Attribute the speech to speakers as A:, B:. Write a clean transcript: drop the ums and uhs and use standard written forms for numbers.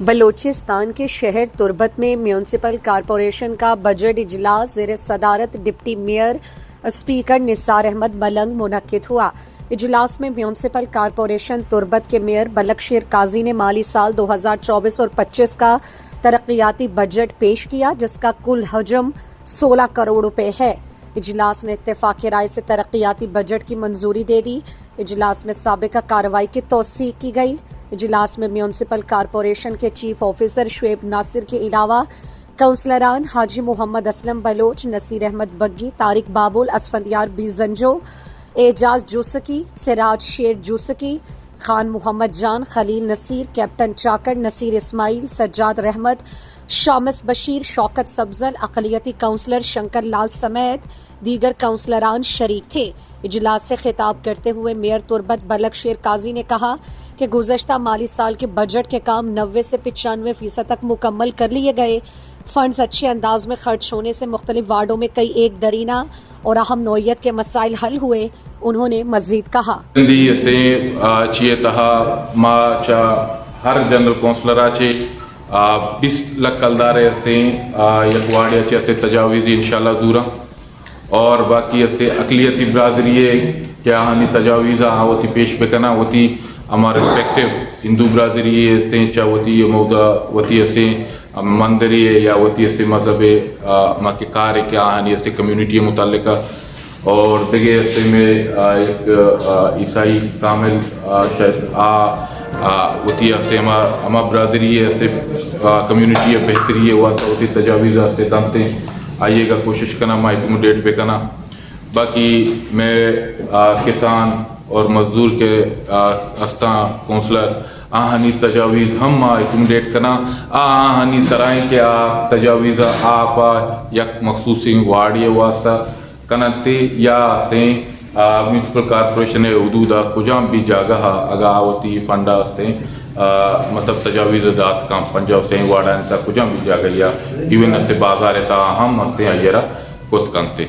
A: بلوچستان کے شہر تربت میں میونسپل کارپوریشن کا بجٹ اجلاس زیر صدارت ڈپٹی میئر اسپیکر نثار احمد ملنگ منعقد ہوا۔ اجلاس میں میونسپل کارپوریشن تربت کے میئر بلک شیر قاضی نے مالی سال 2024 اور 25 کا ترقیاتی بجٹ پیش کیا، جس کا کل حجم 16 کروڑ روپے ہے۔ اجلاس نے اتفاق رائے سے ترقیاتی بجٹ کی منظوری دے دی۔ اجلاس میں سابقہ کارروائی کی توثیق کی گئی۔ اجلاس میں میونسپل کارپوریشن کے چیف آفیسر شعیب ناصر کے علاوہ کونسلران حاجی محمد اسلم بلوچ، نصیر احمد بگی، طارق بابول، اسفندیار بی زنجو، اعجاز جوسکی، سراج شیر جوسکی، خان محمد جان، خلیل نصیر، کیپٹن چاکر، نصیر اسماعیل، سجاد رحمت، شامس بشیر، شوکت سبزل، اقلیتی کونسلر شنکر لال سمیت دیگر کونسلران شریک تھے۔ اجلاس سے خطاب کرتے ہوئے میئر تربت بلک شیر قاضی نے کہا کہ گزشتہ مالی سال کے بجٹ کے کام 90 سے 95% تک مکمل کر لیے گئے۔ فنڈز اچھے انداز میں خرچ ہونے سے مختلف وارڈوں میں کئی ایک درینہ اور اہم نوعیت کے مسائل حل ہوئے۔ انہوں نے مزید کہا ہر
B: جنرل کونسلر 20 لک کلدارے یک واڑی تجاویزی انشاءاللہ زورا اور باقی اقلیتی برادری کیا ہنی تجاویز ہوتی پیش بکنا ہوتی ہمارا ریسپیکٹو ہندو برادری چاہتی مودا ہوتی مندری یا ہوتی مذہب ماں کے کار کیا ہنی کمیونٹی متعلقہ اور دیگے میں ایک عیسائی کامل شاید ہوتی ہما برادری کمیونٹی بہتری ہے وہ ہوتی تجاویز تانتے آئیے گا کوشش کرنا میں ایکوموڈیٹ پہ کرنا۔ باقی میں کسان اور مزدور کے کونسلر آہنی تجاویز ہم ایکوموڈیٹ کرنا آہنی سرائیں کے تجاویز آپ یک مخصوصی وارڈی واسطہ کنتے یا میونسپل کارپوریشن حدود کجام بھی جگہ اگا ہوتی فنڈا مطلب تجاویز ذات کا پنجاب سے وارڈا کجام بھی جگہ یا ایون بازار تا ہم آئیرا کت کنتے